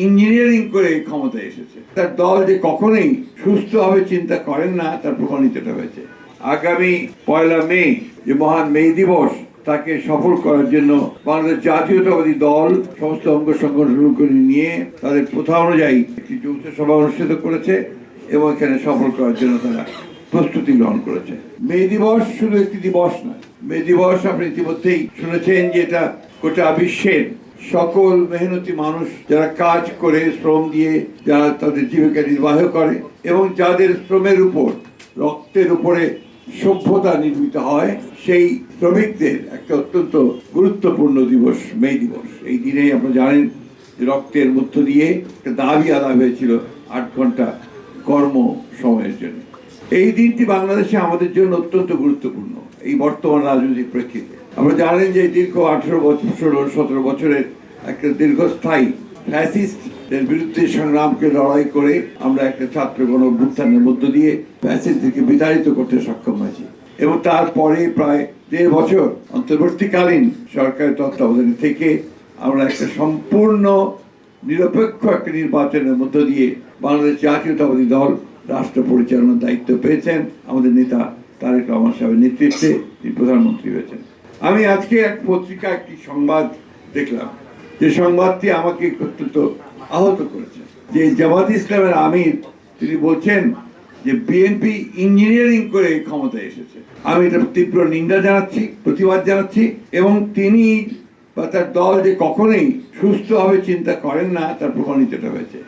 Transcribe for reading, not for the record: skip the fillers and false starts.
Engineering করে ক্ষমতায় এসেছে। তার দল যে কখনোই সুস্থভাবে চিন্তা করেন না তার প্রমাণিত এটা হয়েছে। আগামী 1 মে যে মহান মে দিবস তাকে সফল করার জন্য বাংলাদেশ জাতীয়তাবাদী দল সমস্ত অঙ্গ সংগঠন নিয়ে তাদের প্রথা অনুযায়ী একটি যৌথ সভা অনুষ্ঠিত করেছে এবং এখানে সফল করার জন্য তারা প্রস্তুতি গ্রহণ করেছে। মে দিবস শুধু একটি দিবস নয়, মে দিবস আপনি ইতিমধ্যেই শুনেছেন যে এটা গোটা বিশ্বের সকল মেহনতি মানুষ যারা কাজ করে শ্রম দিয়ে যারা তাদের জীবিকা নির্বাহ করে এবং যাদের শ্রমের উপর রক্তের উপরে সভ্যতা নির্মিত হয় সেই শ্রমিকদের একটা অত্যন্ত গুরুত্বপূর্ণ দিবস মে দিবস। এই দিনে আপনারা জানেন যে রক্তের মধ্য দিয়ে একটা দাবি আদায় হয়েছিল 8 ঘন্টা কর্ম সময়ের জন্য। এই দিনটি বাংলাদেশে আমাদের জন্য অত্যন্ত গুরুত্বপূর্ণ। এই বর্তমান রাজনৈতিক প্রেক্ষিতে আমরা জানেন যে দীর্ঘ 18 বছর 17 বছরের একটা দীর্ঘস্থায়ী ফ্যাসিস্টদের বিরুদ্ধে সংগ্রামকে লড়াই করে আমরা একটা ছাত্র গণ অভ্যুত্থানের মধ্য দিয়ে ফ্যাসিস্টদেরকে বিতাড়িত করতে সক্ষম হয়েছি এবং তারপরে প্রায় 1.5 বছর অন্তর্বর্তীকালীন সরকারের তত্ত্বাবধানে থেকে আমরা একটা সম্পূর্ণ নিরপেক্ষ একটা নির্বাচনের মধ্য দিয়ে বাংলাদেশ জাতীয়তাবাদী দল রাষ্ট্র পরিচালনার দায়িত্ব পেয়েছেন। আমাদের নেতা তারেক রহমান সাহেবের নেতৃত্বে তিনি প্রধানমন্ত্রী হয়েছেন। আমি আজকে এক পত্রিকা একটি সংবাদ দেখলাম, যে সংবাদটি আমাকে অত্যন্ত আহত করেছে। যে জামাত ইসলামের আমির তিনি বলছেন যে বিএনপি ইঞ্জিনিয়ারিং করে ক্ষমতায় এসেছে। আমি এটা তীব্র নিন্দা জানাচ্ছি, প্রতিবাদ জানাচ্ছি এবং তিনি বা তার দল যে কখনোই সুস্থভাবে চিন্তা করেন না তার প্রমাণিত হয়েছে।